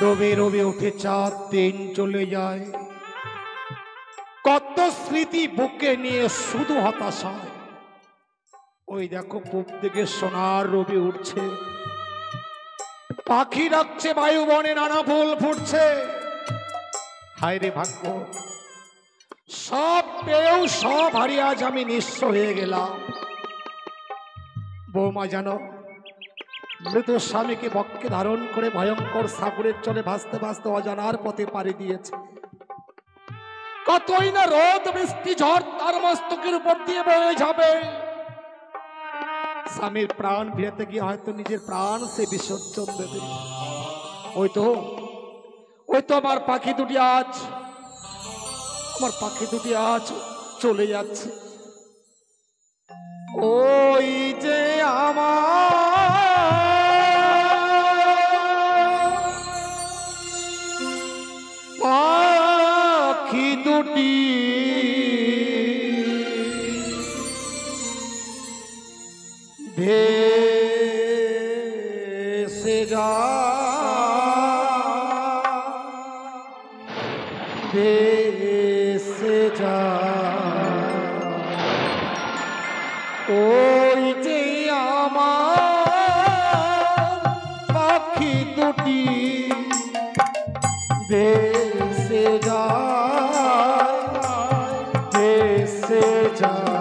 রবে রবে উঠে চাঁদ, দিন চলে যায়, কত স্মৃতি বুকে নিয়ে শুধু হতাশায়। ওই দেখো পূব দিকে সোনার রবি উঠছে, পাখি ডাকছে, বায়ু বনে নানা ফুল ফুটছে। হায় রে ভাগ্য, সব পেয়েও সব হারিয়ে আজ আমি নিঃস্ব হয়ে গেলাম। বৌমা জানো, মৃত স্বামীকে বক্ষে ধারণ করে ভয়ঙ্কর সাগরের চলে ভাসতে ভাসতে অজানার পথে পাড়ি দিয়েছে। কতই না রোদ বৃষ্টি ঝড় তার মস্তকের উপর দিয়ে বয়ে যাবে। স্বামীর প্রাণ ফিরাতে গিয়ে হয়তো নিজের প্রাণ সে বিসর্জন দেবে। ওই তো আমার পাখি দুটি আজ, আমার পাখি দুটি আজ চলে যাচ্ছে। ওই যে আমার পাখি দুটি ভেসে যা ওই যে আমার পাখি দুটি ভেসে যায়। ভেসে যায়,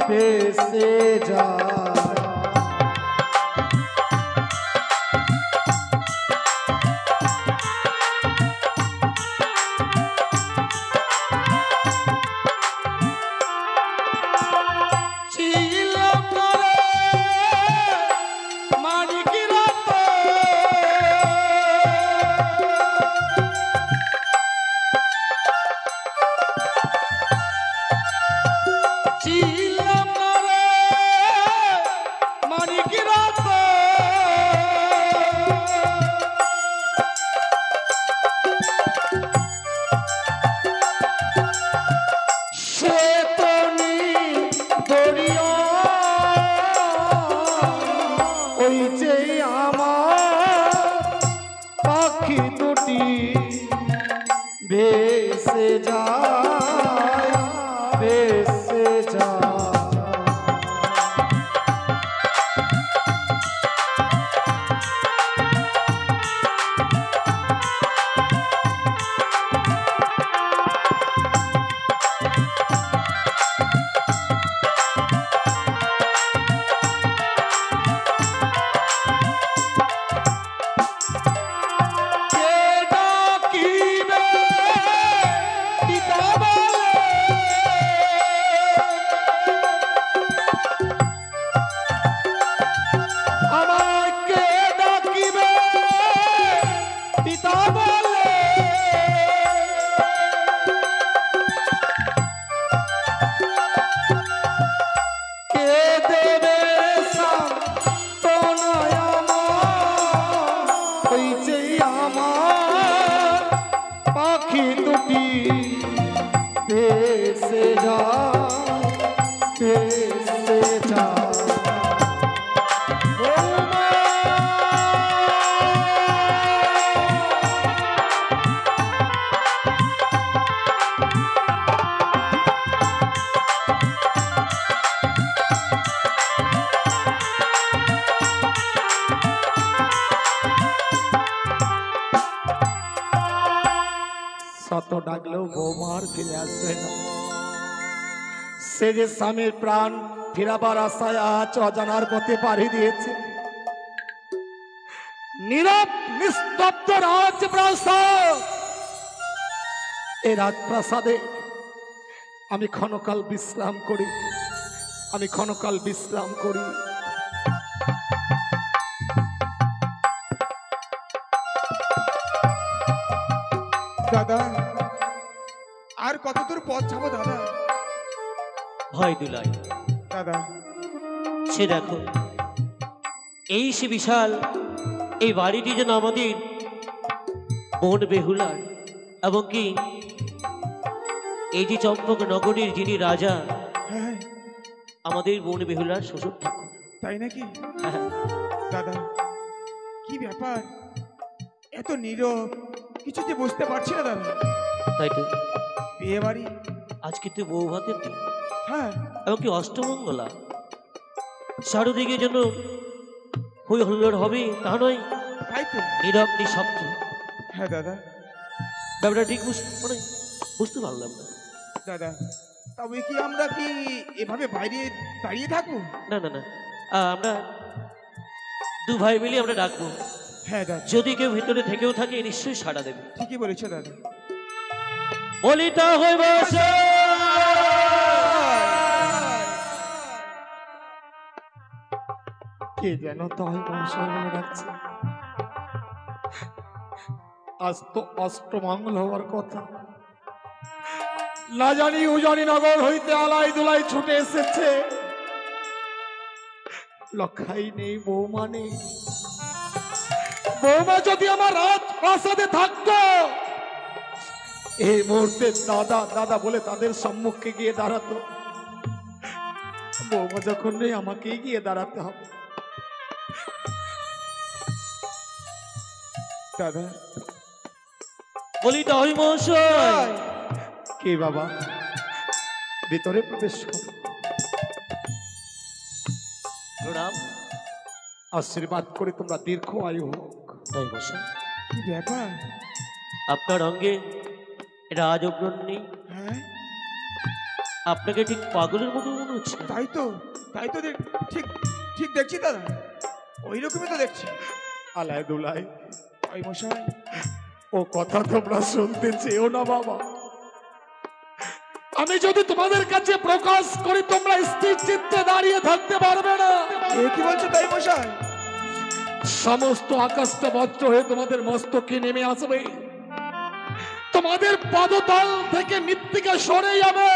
ভেসে যায়। ভেসে যায়, ভেসে যায়। ভেসে যায়, ভেসে যায়। শত ডাকলেও বৌমার ফিরে আসবে না। সে যে স্বামীর প্রাণ ফিরাবার আশায় আজ অজানার পথে পাড়ি দিয়েছে। নীরব নিস্তব্ধ রাজপ্রাসাদ, এই রাজপ্রাসাদে আমি ক্ষণকাল বিশ্রাম করি, আমি ক্ষণকাল বিশ্রাম করি। দাদা, আর কত দূর পথ যাবো দাদা? ভয় দুলাই দাদা। সে দেখো এই সে বিশাল এই বাড়িটি যেন আমাদের বন বেহুলার, এবং কি এই যে চম্পক নগরীর যিনি রাজা হ্যাঁ আমাদের বন বেহুলার শ্বশুর ঠাকুর। তাই নাকি হ্যাঁ, দাদা? কি ব্যাপার, এত নীরব, কিছুতে বুঝতে পারছি না দাদা। তাই তো বিয়ে বাড়ি, আজকে তো বউ ভাতের দিন, হ্যাঁ এবং কি অষ্টমঙ্গলা, চারদিকে যেন হই হল্লোড় হবে তা নয়, তাই তো। নীরব নিঃশব্দ। হ্যাঁ দাদা। ব্যাপারটা ঠিক বুঝতে পারলাম না দাদা, তবে কি আমরা কি এভাবে বাইরে দাঁড়িয়ে থাকবো? না না না, আমরা দু ভাই মিলে আমরা ডাকবো, হ্যাঁ দাদা, যদি কেউ ভিতরে থেকেও থাকে নিশ্চয়ই সাড়া দেবে। ঠিকই বলেছো দাদা। বলি তা হইব কে যেন তাই মহাশয় বলে ডাকছে। আজ তো অষ্টমঙ্গল হওয়ার কথা, না জানি উজানি নগর হইতে আলাই দুলাই ছুটে এসেছে। লক্ষাই নেই, বৌমা নেই। বৌমা যদি আমার রাত প্রাসাদে থাকতো, এই মুহূর্তে দাদা দাদা বলে তাদের সম্মুখে গিয়ে দাঁড়াতো। বৌমা যখন নেই, আমাকেই গিয়ে দাঁড়াতে হবে। দাদা, বলি তা হই মহাশয়। কে বাবা? ভিতরে প্রবেশ করো। প্রণাম। আশীর্বাদ করে তোমরা দীর্ঘ আয়ু হোক। তাই মশাই, কি ব্যাপার? আপনার অঙ্গে রাজঅগ্রণ নেই, হ্যাঁ আপনাকে ঠিক পাগলের মতো মনে হচ্ছে। তাই তো, তাই তো ঠিক ঠিক দেখছি দাদা, ওই রকমই তো দেখছি। আলায় দুলাই, ওই মশাই, ও কথা তোমরা শুনতে চেয়েও না বাবা। আমি যদি তোমাদের কাছে প্রকাশ করি, তোমরা স্থির চিত্তে দাঁড়িয়ে থাকতে পারবে না। এ কি বলছো তাই মশাই? সমস্ত আকাশটা বজ্র হয়ে তোমাদের মস্তকে নেমে আসবে, তোমাদের পদতল থেকে মৃত্তিকা সরে যাবে।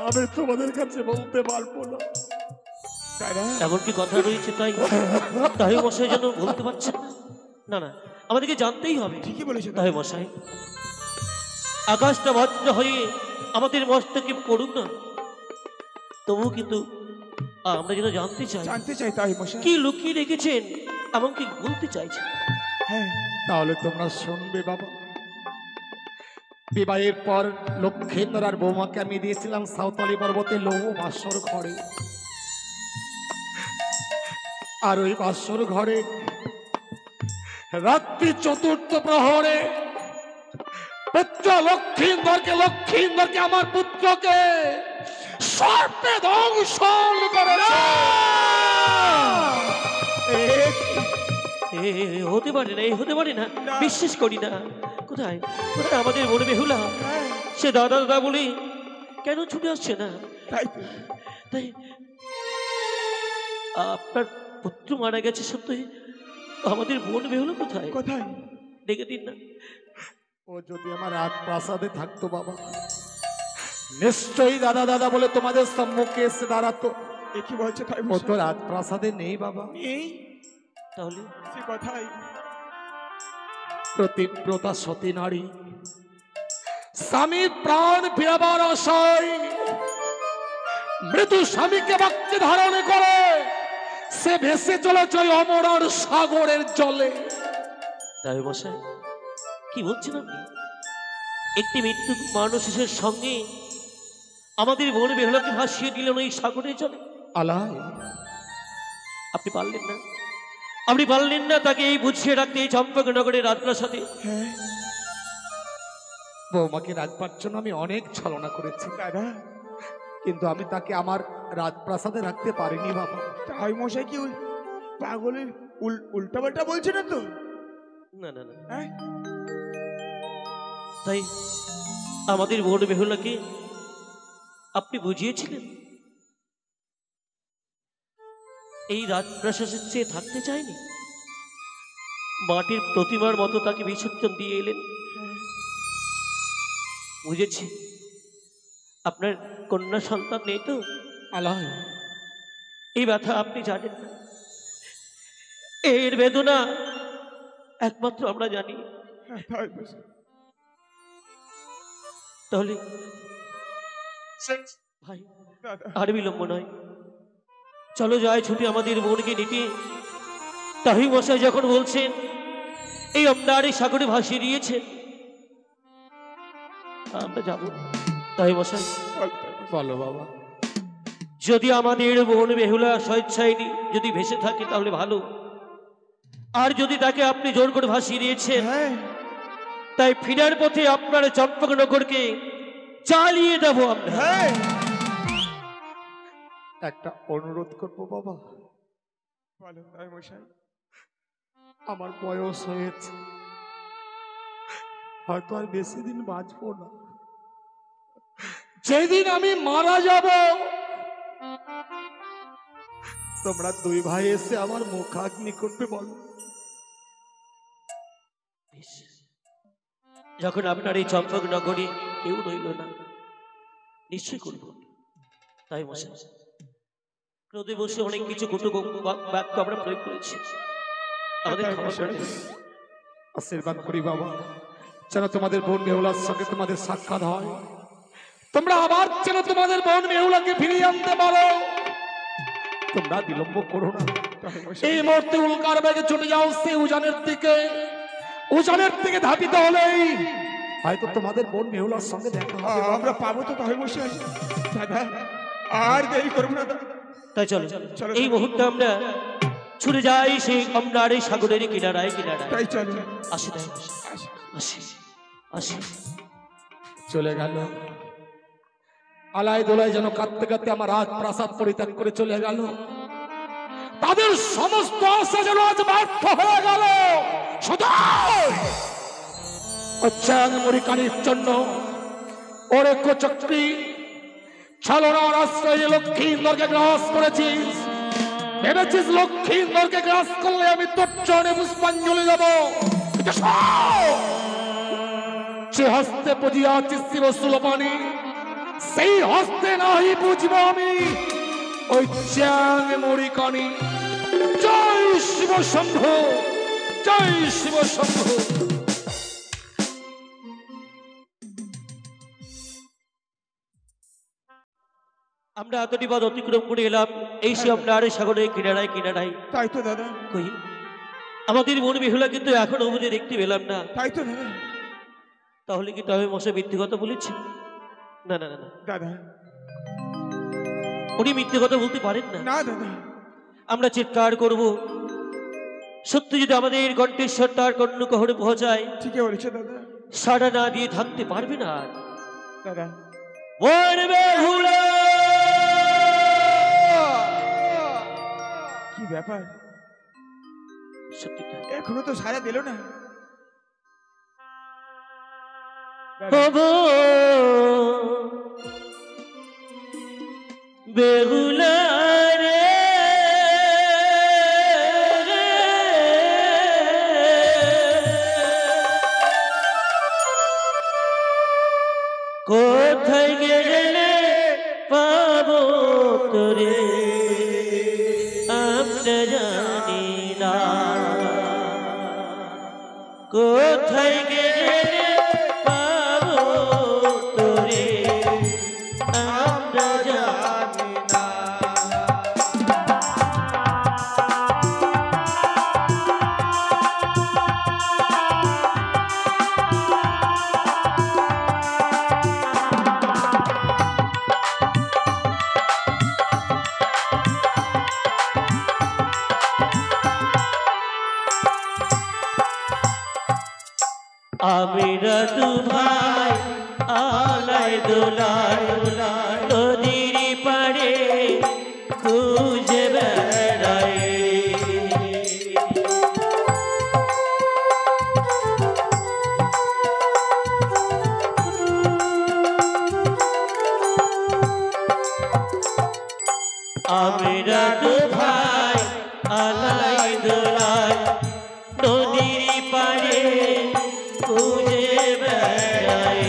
আমি তোমাদের কাছে বলতে পারবো না। দাদা, এমন কি কথা রয়েছে? তাই তাই মশাই যেন বলতে পারছেন না। না না, আমাদেরকে জানতেই হবে। ঠিকই বলেছো তাই মশাই, আকাশটা ভদ্র হয়ে আমাদের মস্তকে পড়ুক না, তবু কিন্তু আমরা যেন জানতে চাই, জানতে চাই তাই মশাই। কি লুকিয়ে রেখেছেন এমনকি বলতে চাইছেন। হ্যাঁ তাহলে তোমরা শুনবে বাবা। বিবাহের পর লক্ষ্মীন্দর আর বৌমাকে আমি দিয়েছিলাম সাঁওতালি পর্বতে লৌহ বাসর ঘরে। আর ওই বাসর ঘরে রাত্রি চতুর্থ প্রহরে পুত্র লক্ষ্মীন্দরকে আমার পুত্রকে সর্পে দংশন করেছে। হতে পারে না, হতে পারে না, বিশ্বাস করি না। কোথায় কোথায় আমাদের বন বেহুলা? সে দাদা দাদা বলে কেন ছুটে আসছে না? তাই তাই আপনার পুত্র মারা গেছে সত্যি, আমাদের বন বেহুলা কোথায়? কোথায়? ডেকে দিন না। ও যদি আমার রাজপ্রাসাদে থাকতো বাবা, নিশ্চয়ই দাদা দাদা বলে তোমাদের সম্মুখে এসে দাঁড়াতো। এ কি বলছো তাই ও তো রাজপ্রাসাদে নেই বাবা। এই তাহলে সে কথাই। প্রতিব্রতা সতী নারী স্বামীর প্রাণ ফিরাবার আশায় মৃত্যু স্বামীকে বাক্যে ধারণ করে সে ভেসে চলেছে অমরার সাগরের জলে। তাই মশাই, কি বলছেন আপনি? একটি মৃত্যু মানুষের সঙ্গে আমাদের বন বেহুলাকে ভাসিয়ে দিলেন ওই সাগরে চলে। আলাই, আপনি পারলেন না, আপনি পারলেন না তাকে এই বুঝিয়ে রাখতে এই চম্পকনগরের রাজপ্রাসাদে। হ্যাঁ বৌমাকে রাখবার জন্য আমি অনেক ছলনা করেছি দাদা, কিন্তু আমি তাকে আমার রাজপ্রাসাদে রাখতে পারিনি বাবা। তাই মশাই কি পাগলের উল্টা পাল্টা বলছে না তো? না না না, হ্যাঁ তাই আমাদের বন বেহুলাকে আপনি বুঝিয়েছিলেন এই রাজপ্রাসাদে সে থাকতে চায়নি, মাটির প্রতিমার মতো তাকে বিসর্জন দিয়ে এলেন। বুঝেছি আপনার কন্যা সন্তান নেই তো? আলাই, এই ব্যথা আপনি জানেন না, এর বেদনা একমাত্র আমরা জানি। হ্যাঁ, তাই মশাই। তাহলে ভাই দাদা, আর বিলম্ব নয়, চলো যাই ছুটি আমাদের বোনকে নিতে। তাই মশাই যখন বলছেন এই আপনার সাগরে ভাসিয়ে দিয়েছে, আমরা যাব। তাই মশাই বল, তাই মশাই। বলো বাবা। যদি আমাদের বোন বেহুলা স্বেচ্ছায় যদি ভেসে থাকে তাহলে ভালো, আর যদি তাকে আপনি জোর করে ভাসিয়ে দিয়েছেন, হ্যাঁ, তাই ফিরার পথে আপনার চম্পকনগরকে চালিয়ে দেবো আমরা। হ্যাঁ, একটা অনুরোধ করবো বাবা। বলো তাই মশাই। আমার বয়স হয়েছে, হয়তো আর বেশি দিন বাঁচবো না। যেদিন আমি মারা যাব, তোমরা দুই ভাই এসে আমার মুখাগ্নি করবে বলো। বেশ, যখন আপনার এই চম্পকনগরে কেউ রইল না, নিশ্চয় করব। তাই মশাই ক্রোধে বসে অনেক কিছু কটু বাক্য আমরা প্রয়োগ করেছি, আমাদের ক্ষমা করে দেবেন। আশীর্বাদ করি বাবা, যেন তোমাদের বোন বেহুলার সঙ্গে তোমাদের সাক্ষাৎ হয়, তোমরা আবার যেন তোমাদের বোন বেহুলাকে ফিরিয়ে আনতে পারো। তোমরা বিলম্ব করো না, তাই মশাই। এই মুহূর্তে উল্কার বেগে ছুটে যাও সেই উজানের দিকে। উজানের দিকে ধাবিত হলেই হয়তো তোমাদের বোন বেহুলার সঙ্গে দেখা হবে। আমরা পাবো তো তাই মশাই। দাদা, আর দেরি করবো না দাদা। তাই চলো চলো। এই মুহূর্তে আমরা ছুটে যাই সেই আপনার এই সাগরের কিনারায় কিনারায়। তাই চলো। আসি তাই আসি। আসি আসি। চলে গেল আলাই দোলাই, যেন কাঁদতে কাঁদতে আমার রাজ প্রাসাদ পরিত্যাগ করে চলে গেল। তাদের সমস্ত আশা যেন আজ ব্যর্থ হয়ে গেল। মরিকানির জন্য ওরে কোচক্রি ছলনার আশ্রয়ে লক্ষ্মীন্দরকে গ্রাস করেছিস। ভেবেছিস লক্ষ্মীন্দরকে গ্রাস করলে আমি তোর চরণে পুষ্পাঞ্জলি দেব। যে হস্তে পুজিয়াছিস শিব সুলপানি, সেই হস্তে নাহি বুঝব আমি ওই চ্যাং মরিকানি। জয় শিব শম্ভু, জয় শিব শম্ভু। আমরা এতটি পথ অতিক্রম করে এলাম এই সে আপনার সাগরের কিনারায় কিনারায়। তাই তো দাদা, কই আমাদের মন বেহুলা কিন্তু এখন অবধি দেখতে পেলাম না। তাই তো দাদা। তাহলে কি তবে মশাই মিথ্যে কথা বলেছি? না না না না, দাদা, উনি মিথ্যে কথা বলতে পারেন না। না দাদা। আমরা চিৎকার করব, সত্যি যদি আমাদের কণ্ঠেশ্বর তার কর্ণকহরে পৌঁছায়, ঠিকই বলেছো দাদা। সাড়া না দিয়ে থাকতে পারবে না আর। দাদা, মন বেহুলা কি ব্যাপার, সত্যিটা এখনো তো সারা দিল না। হব বেহুলা রে, কোথায় গেলে পাবো তোরে আমরা জানি না, কোথায় গেলে পাবো তোরে আমরা জানি না। আমরা দু ভাই আলাই দোলাই নদীর পাড়ে খুঁজে বেড়াই, আমরা দু ভাই আলাই দোলাই নদীর পাড়ে খুঁজে বেড়াই।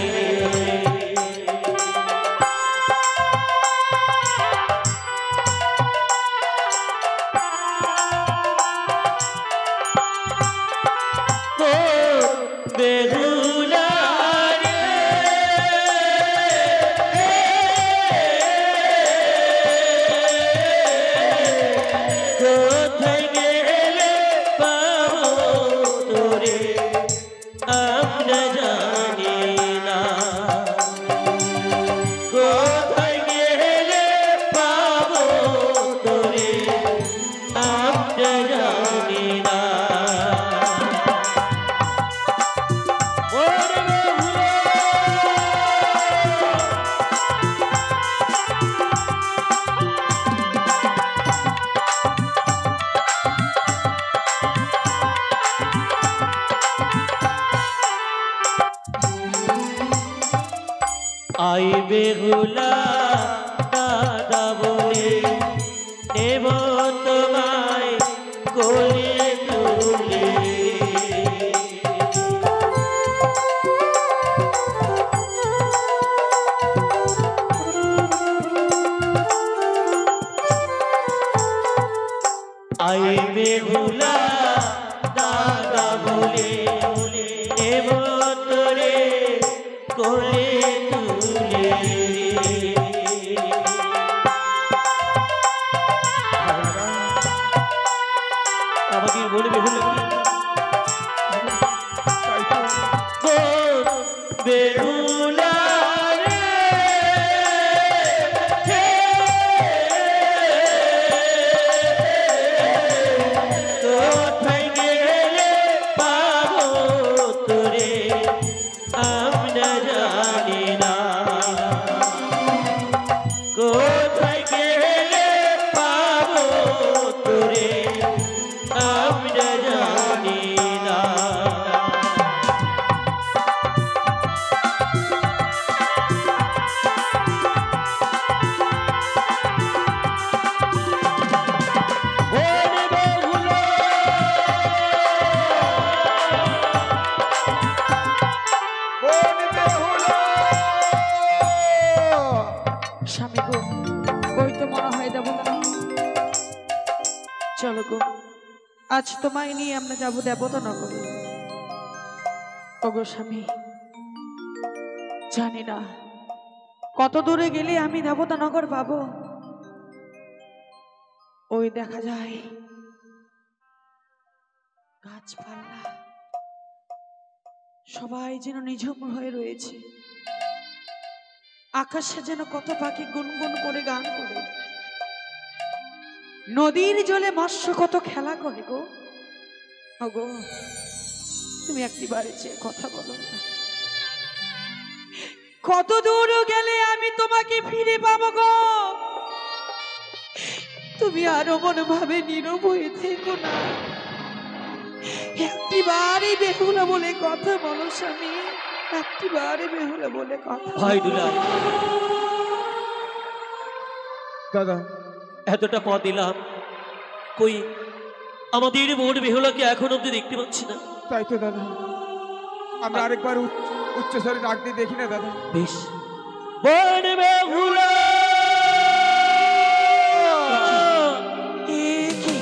আই বেহুলা দাদা বলে নেব তোমায় কোলে তুলে। আই বেহুলা দাদা বলে নেব তোরে কোলে তুলে। আমাকে বলে বেহুলা বেহুলা স্বামী গো, ওই তো মনে হয় দেবতা। চলো গো, আজ তোমায় নিয়ে আমরা যাবো দেবতা নগরে। ওগো স্বামী, জানি না কত দূরে গেলে আমি দেবতা নগর পাবো। ওই দেখা যায় গাছপালা সবাই যেন নিঝুম হয়ে রয়েছে, আকাশে যেন কত পাখি গুনগুন করে গান করে, নদীর জলে মৎস্য কত খেলা করে গো। ওগো, তুমি একটিবারে চেয়ে কথা বলো না। কত দূর গেলে আমি তোমাকে ফিরে পাবো গো? তুমি আরো মনে ভাবে নীরব হয়ে থেকো না। একটিবারে বেহুলা বলে কথা বলো স্বামী, একটিবারে বেহুলা বলে কথা। ভাই দুলা, দাদা এতটা পথ দিলাম, কই আমাদের বোন বেহুলাকে এখন অব্দি দেখতে পাচ্ছি না। তাই তো দাদা, আমরা আরেকবার উচ্চস্বরে ডাক দিয়ে দেখি না দাদা। বেশ, বোন বেহুলা। এ কি?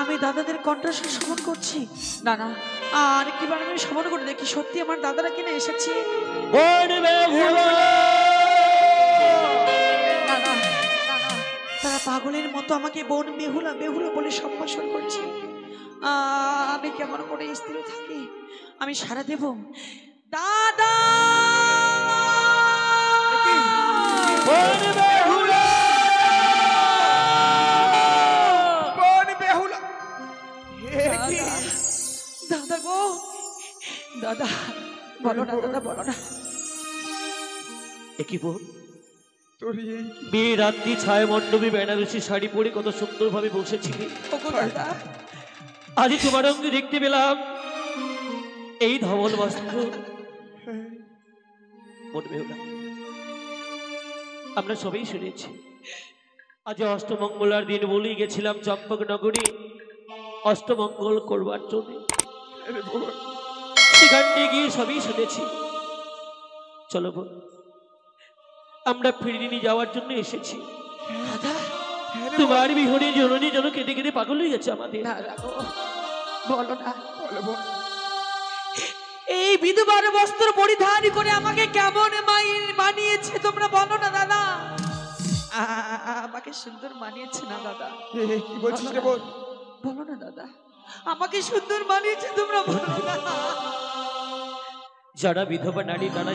আমি দাদাদের কণ্ঠস্বর শ্রবণ করছি। না না, আর একটিবার আমি শ্রবণ করে দেখি সত্যি আমার দাদারা কিনা এসেছে। বোন বেহুলা। না না না না, তারা পাগলের মতো আমাকে বোন বেহুলা বেহুলা বলে সম্ভাষণ করছে। আমি কেমন করে স্থির থাকি? আমি সারা দেব, দাদা বোন বেহুলা। বোন বেহুলা, দাদা গো, দাদা বলো না, দাদা বলো না। একই বোন, তোর এই বিয়ে রাত্রি ছায় মণ্ডপে বেনারসি শাড়ি পরে কত সুন্দরভাবে বসেছিলি। ওগো দাদা, আজ তোমার অঙ্গে দেখতে পেলাম এই ধবল বস্ত্র। বোন বেহুলা, আমরা সবাই শুনেছি আজ অষ্টমঙ্গলার দিন বলেই গেছিলাম চম্পক নগরী অষ্টমঙ্গল করবার জন্য। সেখানে গিয়ে সবই শুনেছি। চলো বোন, আমরা ফিরিনি যাওয়ার জন্য এসেছি। দাদা তোমার বিহনে জননী যেন কেঁদে কেঁদে পাগল হয়ে গেছে আমাদের। দাদা গো, বলো না। বলো বোন, এই বিধবার বস্ত্র পরিধান করে আমাকে কেমন মানিয়েছে তোমরা বলো না দাদা। আমাকে সুন্দর মানিয়েছে না দাদা? কি বলছিস রে বোন? বলো না দাদা, আমাকে সুন্দর মানিয়েছে তোমরা বলো না। যারা বিধবা নারী তারা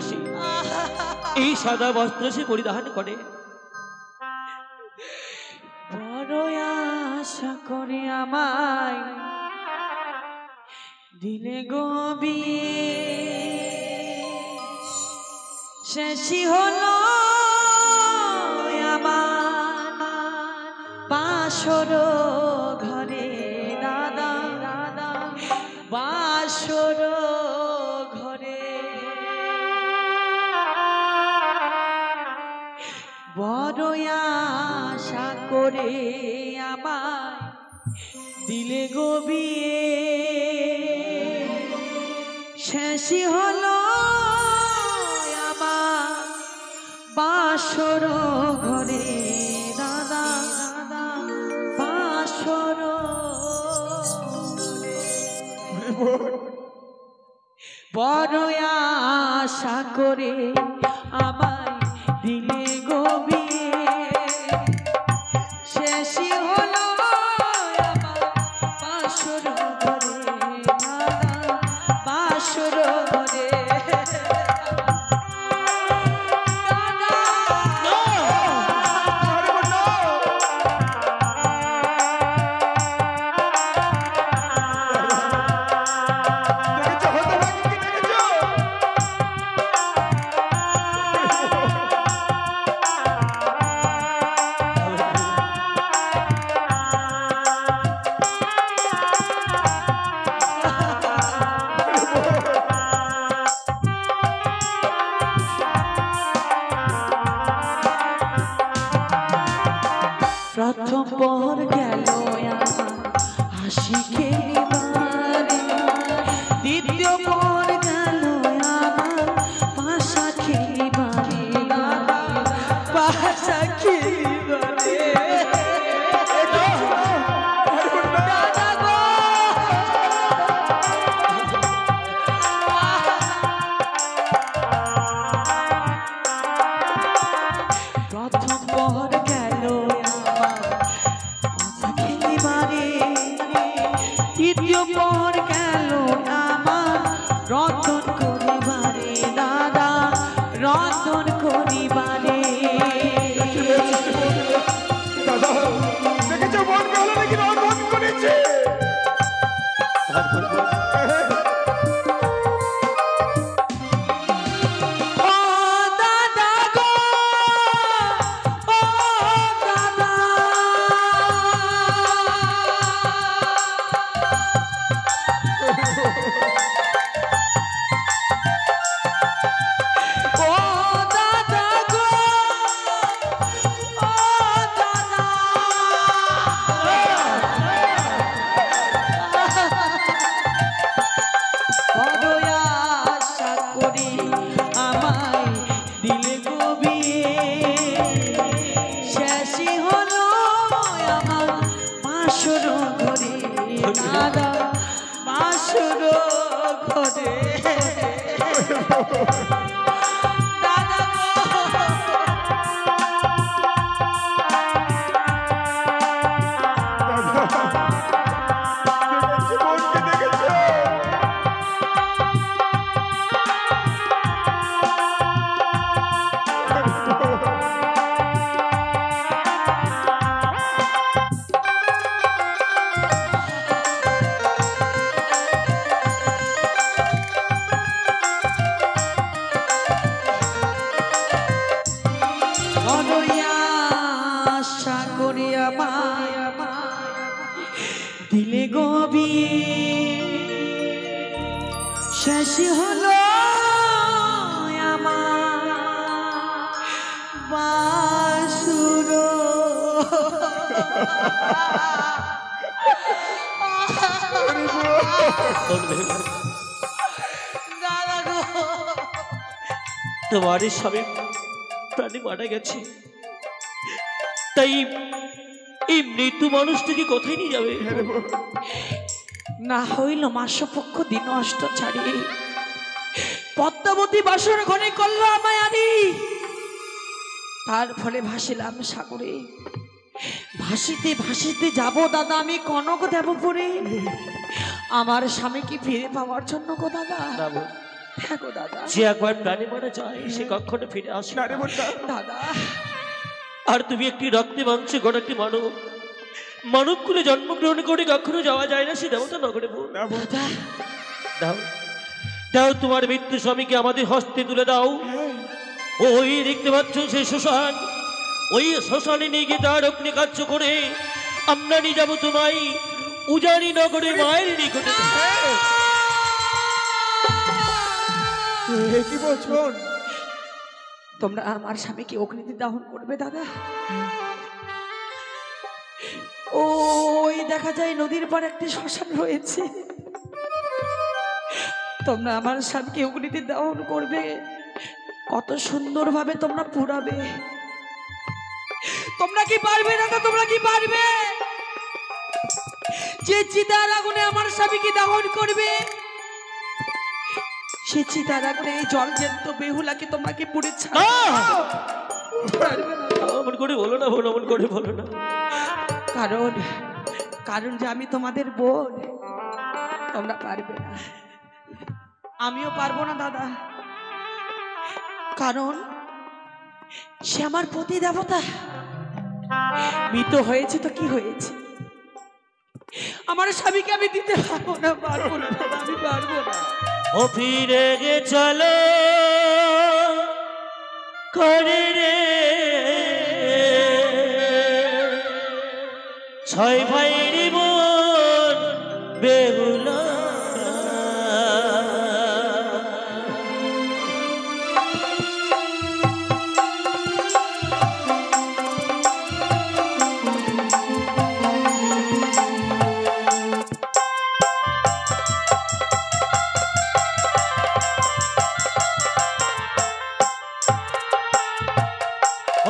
এই সাদা বস্ত্র সে পরিধান করে। বড় আশা করে আমায় দিলে গো বিয়ে, শেষই হলো আমার বাসর ঘরে দাদা, দাদা বাসর ঘরে। বড়ই আশা করে আমায় দিলে গো বিয়ে, শেষই হলো আমার বাসর ঘরে দাদা দাদা বাসর বড়ই আশা করে আমায় দিলে গো বিয়ে, শেষই হলো আমার বাসর ঘরে দাদা বাসর ঘরে প্রথম পর গেল আমার হাসি খেলিবারে, দ্বিতীয় পর গেল আমার পাশা খেলিবারে পাশা খেলিবারে দাদা গো প্রথম পর গেল দ্বিতীয় পর গেল আমার রতন করিবারে দাদা রতন করিবারে দাদা দেখেছো বোন বেহুলা নাকি রতন করেছে? ও দাদা গো ও দাদা ও দাদা গো ও দাদা বড়ই আশা করি আমায় দিলে গো বিয়ে, শেষই হলো আমার বাসর ঘরে দাদা বাসর ঘরে দাদা গো দেখেছো বোনকে দেখেছো? বড়ই আশা করি আমায় দিলে গো বিয়ে, শেষই হলো আমার বাসুর দাদা গো তোমার এই স্বামী প্রাণী মারা গেছে, তাই এই মৃত্যু মানুষটিকে কোথায় নিয়ে যাবে? না হইল মাসপক্ষ দিন অষ্ট ছাড়িয়ে পদ্মাবতী বাসর ঘরে করলো আমায় আনি, তার ফলে ভাসিলাম সাগরে, ভাসিতে ভাসিতে যাব দাদা আমি কনক দেবপুরে আমার স্বামীকে ফিরে পাওয়ার জন্য গো দাদা। না বোন, হ্যাঁ গো দাদা। যে একবার প্রাণী মারা যায় সে কখনো ফিরে আসে না রে বোন না। দাদা আর তুমি একটি রক্তে মাংসে গড়া একটি মানব, মানব কুলে জন্মগ্রহণ করে কখনো যাওয়া যায় না সে দেবতা নগরে। বোন না বোন। দাদা দাও দাও তোমার মৃত্যু স্বামীকে আমাদের হস্তে তুলে দাও। ওই দেখতে পাচ্ছ সেই শ্মশান, ওই শ্মশানে নিয়ে গিয়ে তার অগ্নি কার্য করে আমরা নিয়ে যাবো তোমায় উজানি নগরে মায়ের নিকটে। কি বলছো? তোমরা আমার স্বামীকে অগ্নিতে দাহন করবে দাদা? ওই দেখা যায় নদীর পার একটি শ্মশান রয়েছে, তোমরা আমার স্বামীকে অগ্নিতে দাহন করবে, কত সুন্দরভাবে তোমরা পুরাবে। তোমরা কি পারবে দাদা? তোমরা কি পারবে? যে চিতার আগুনে আমার স্বামীকে দাহন করবে, সে চিতার আগুনে এই জল জ্যান্ত বেহুলাকে তোমরা কি পুড়ে পারবে না? অমন করে বলো না বোন, অমন করে বলো না। কারণ কারণ যে আমি তোমাদের বোন, তোমরা পারবে না, আমিও পারবো না দাদা। কারণ সে আমার পতি দেবতা, মৃত হয়েছে তো কি হয়েছে, আমার স্বামীকে আমি দিতে পারবো না, পারবো না দাদা, আমি পারবো না। ও ফিরে গে চলো করে রে ছয় ভাইয়ের বোন বেহুলা,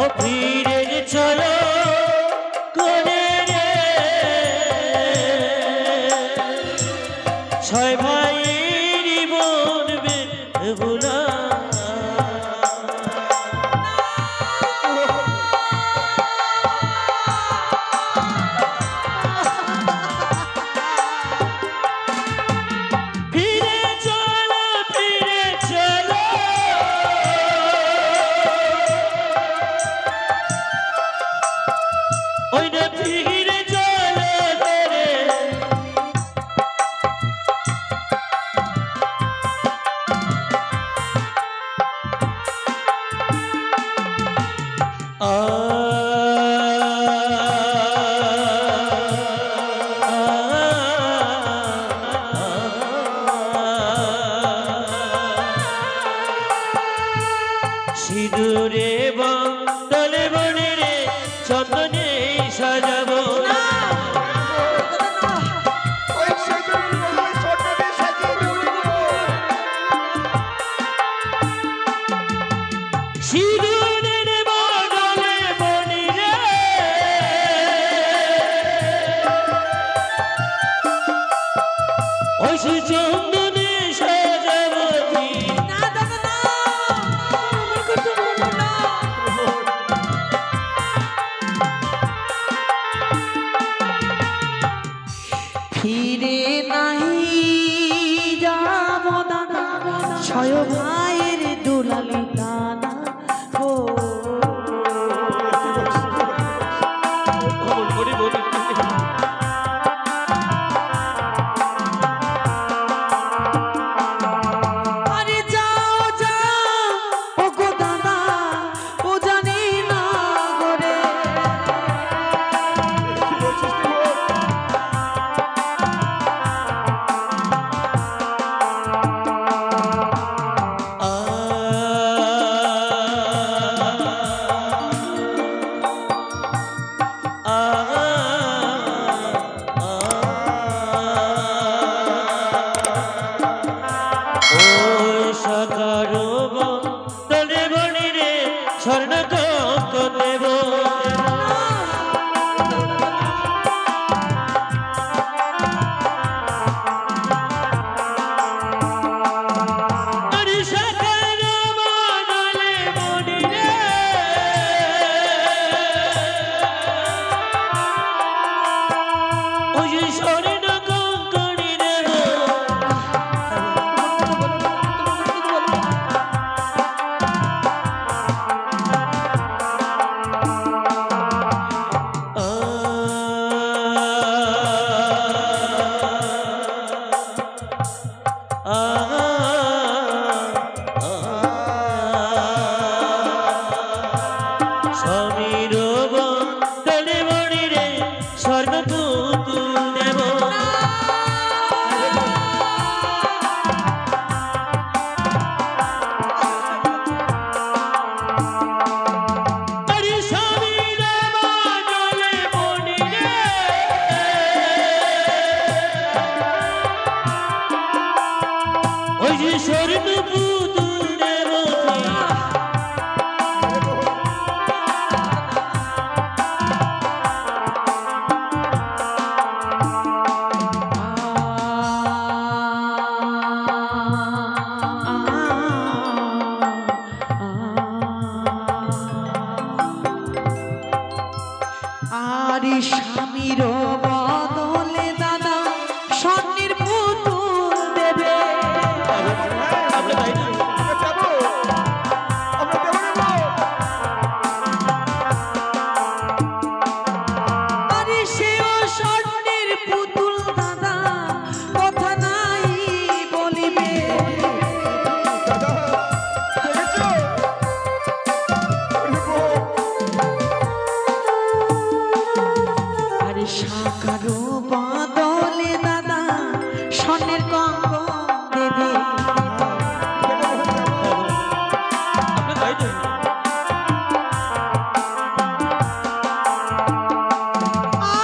ও ফিরে গে চলো করে রে ছয় ভাইয়ের বোন বেহুলা। ফিরে চলো ফিরে চলো ওই না ফিরে চলো রে সিঁদুরে বন্দলে বনে রে চন্দনে সাজাবো ওই সেজুরি বলে ছোট দিয়ে সাজিয়ে দেবো। সিঁদুরের বদলে বনে রে ওই সে চন্দনে সাজাবো না দাদা না, আমার কথা বলো না। ফিরে নাহি যাব দাদা, ছয় ভাইয়ের দুলালি দানা গো। অমন করে বলি আরে যাও যাও ও গো দাদা, ও জানি না গোরে। কি বলছিস তুই বল? আ আর স্বামীর বদলে দাদা স্বর্ণের পুতুল দেবে। আমরা তাই না? আমরা যাবো, আমরা দেবো নেবো। আরে সেও স্বর্ণের পুতুল দাদা কথা নাই বলিবে। দাদা দেখেছো? নেবো। আরে শাখারও বদলে দাদা স্বর্ণের কঙ্কন দেবে। আমরা তাই না?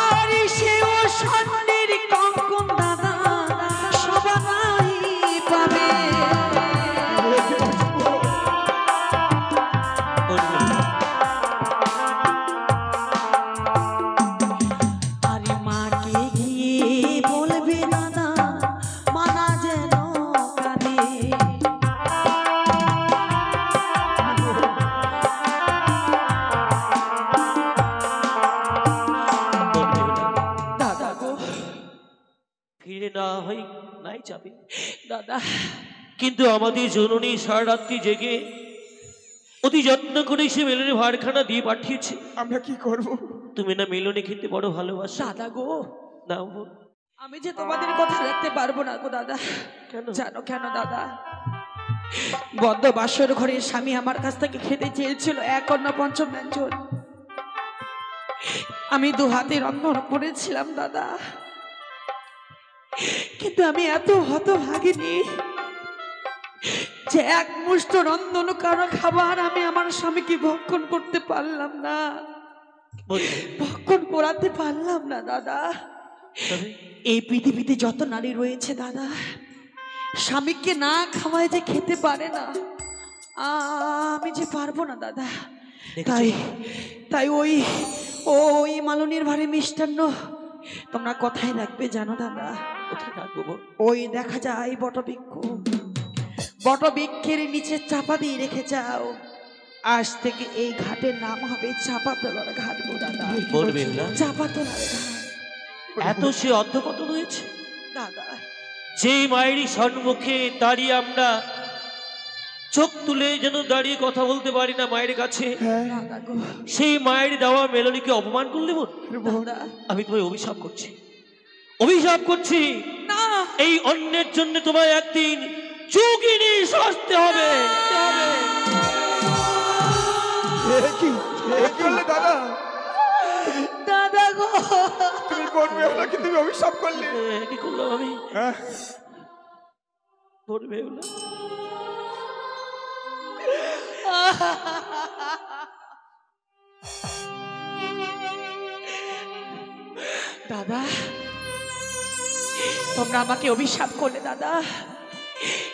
আর সেও স্বর্ণের কঙ্কন দাদা সবাই পাবে। আরে মাকে গিয়ে বলবে দাদা মানা যেন কাঁদে। দাদা গো, ফিরে না হয় নাই যাবে, দাদা কিন্তু আমাদের জননী সারা রাত্রি জেগে অতি যত্ন করে সে মেলনে ভাড়খানা দিয়ে পাঠিয়েছে। আমরা কি করব? তুমি না মেলনে খেতে বড় ভালোবাসো। দাদা গো, না বোন, আমি যে তোমাদের কথা রাখতে পারবো না গো দাদা। কেন? জানো কেন দাদা? বদ্ধ বাসর ঘরের স্বামী আমার কাছ থেকে খেতে চেয়েছিল 1 অন্ন 5 ব্যঞ্জন। আমি 2 হাতে রন্ধন করেছিলাম দাদা, কিন্তু আমি এত হতভাগিনী যে 1 মুষ্ঠ রন্ধন করা খাবার আমি আমার স্বামীকে ভক্ষণ করতে পারলাম না, বলবে, ভক্ষণ করাতে পারলাম না দাদা। তবে এই পৃথিবীতে যত নারী রয়েছে দাদা, স্বামীকে না খাওয়ায় যে খেতে পারে না, আমি যে পারবো না দাদা। তাই তাই ওই মালনীর ভারে মিষ্টান্ন তোমরা কোথায় রাখবে জানো দাদা? কোথায় রাখবো বোন? ওই দেখা যায় বটবৃক্ষ, বটবৃক্ষের নিচে চাপা দিয়ে রেখে যাও। আজ থেকে এই ঘাটের নাম হবে চাপা তোলার ঘাট গো দাদা। বলবে না? চাপা তোলার ঘাট এত সে অর্ধপতন হয়েছে, দাদা। যেই মায়েরই সম্মুখে দাঁড়িয়ে আমরা চোখ তুলে যেন দাঁড়িয়ে কথা বলতে পারি না মায়ের কাছে, দাদা গো, সেই মায়ের দেওয়া মেলনীকে অপমান করলে বোন, দাদা আমি তোমায় অভিশাপ করছি, অভিশাপ করছি। না, এই অন্যের জন্য তোমায় একদিন যোগিনী সাজতে হবে। এ কি করলে দাদা? দাদা গো, তুমি কোন মেয়েটাকে তুমি অভিশাপ করলে? কি করলাম আমি? হ্যাঁ? বলবে না? দাদা তোমরা আমাকে অভিশাপ করলে দাদা,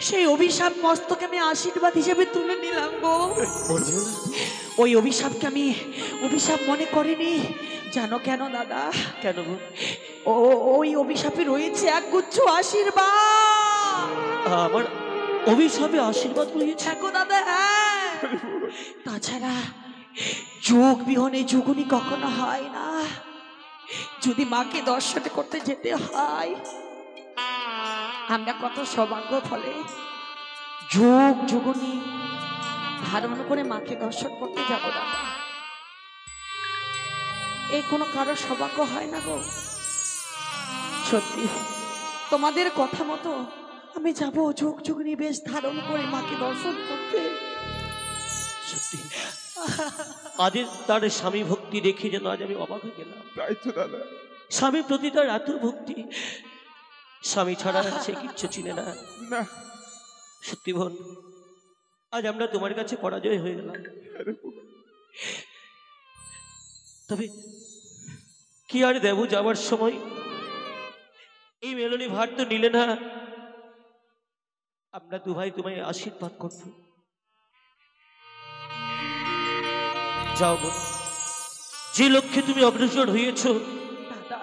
সেই অভিশাপ মস্তকে আমি আশীর্বাদ হিসেবে তুলে নিলাম গো। বলবে না? ওই অভিশাপকে আমি অভিশাপ মনে করিনি, জানো কেন দাদা? কেন বোন? ওই অভিশাপে রয়েছে একগুচ্ছ আশীর্বাদ। আমার অভিশাপে আশীর্বাদ রয়েছে? দেখো দাদা, হ্যাঁ। তাছাড়া যোগ বিহনে যুগনি কখনো হয় না। যদি মাকে দর্শন করতে যেতে হয়, আমরা কত সৌভাগ্য ফলে যোগ যুগনি ধারণ করে মাকে দর্শন করতে যাব দাদা। এই কোনো কারো সৌভাগ্য হয় না গো। সত্যি তোমাদের কথা মতো আমি যাব যোগ যুগনি বেশ ধারণ করে মাকে দর্শন করতে। সত্যি আজের তার স্বামী ভক্তি দেখে যেন আজ আমি অবাক হয়ে গেলাম। তাই তো দাদা। স্বামীর প্রতি তার এত ভক্তি, স্বামী ছাড়া সে কিচ্ছু চিনে না। না, সত্যি বোন, আজ আমরা তোমার কাছে পরাজয় হয়ে গেলাম। তবে কি আর দেব, যাবার সময় এই মেলনী ভার তো নিলে না। আমরা দু ভাই তোমায় আশীর্বাদ করব। যাও বোন, যে লক্ষ্যে তুমি অগ্রসর হয়েছ দাদা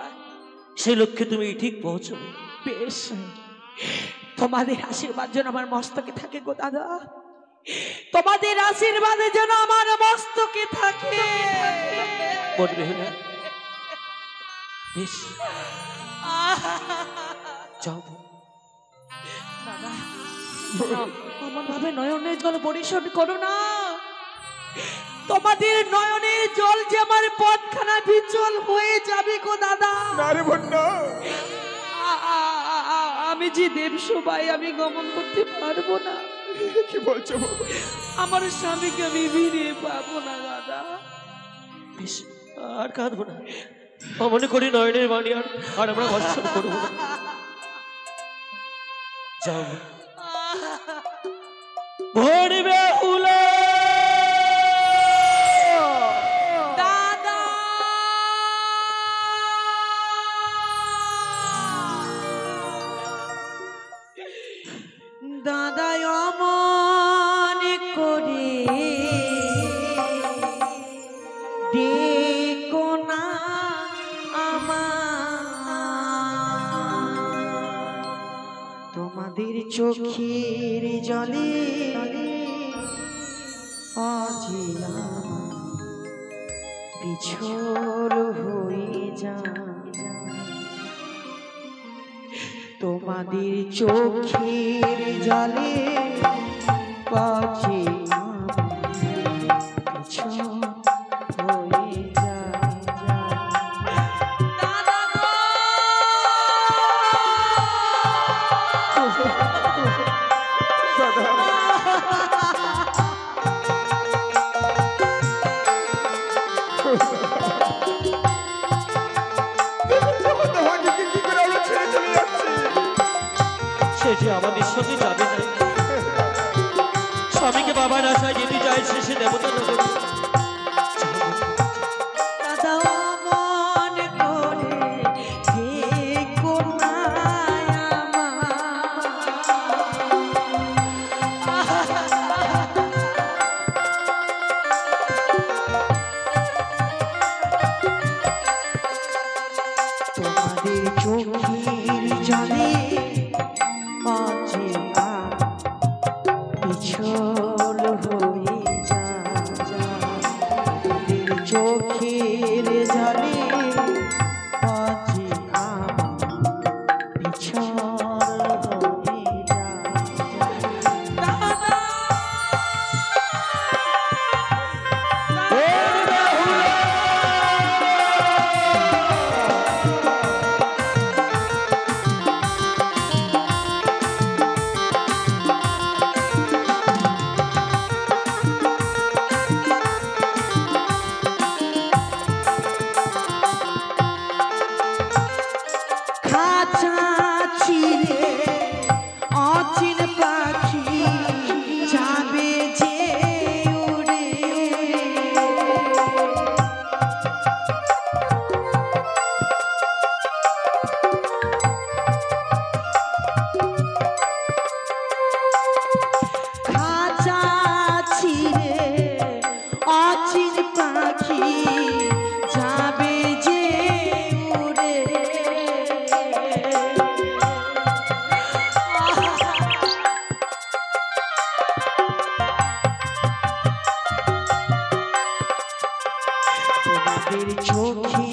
সেই লক্ষ্যে তুমি ঠিক পৌঁছবে। বেশ, তোমাদের আশীর্বাদ যেন আমার মস্তকে থাকে গো দাদা, তোমাদের আশীর্বাদে যেন আমার মস্তকে থাকে। বলবে না? বেশ যাও। দাদা আমার ভাবে নয়নের জল পরিশোধ করো না। তোমাদের নয়নের জল যে আমার পথখানা বিচল হয়ে যাবে গো দাদা। না রে বোন না। আমি যে দেবসভায় আমি গমন করতে পারবো না। কি বলছো? আমার স্বামীকে আমি ফিরে পাবো না দাদা। বেশ আর কাঁদবো না, মনে করি নয়নের বাণী আর আমরা ভর্ষণ করবো না। যাও ভোর বেহুলা। দাদা দাদা অমন করে দেখো না তোমাদের চোখের জলে আজিলা পিছল হয়ে যায়। তোমাদের চোখের জলে পাছে পিছল হয়ে যায়। দাদা গো! তোমাকে কি করে আমরা ছেড়ে চলে যাচ্ছি? সে যে আমাদের সঙ্গে যাবে না। স্বামীকে বাবার আশায় যেতে যায় শেষে দেবতা নগর। দাদা অমন করে দেখো না তোমাদের চোখের জলে আছে পিছল হয়ে যায়। চোখের জলে আছে পিছল হয়ে খাঁচা ছিঁড়ে অচিন পাখি যাবে যে উড়ে। খাঁচা ছিঁড়ে অচিন পাখি যাবে যে উড়ে। তোমাদের চোখে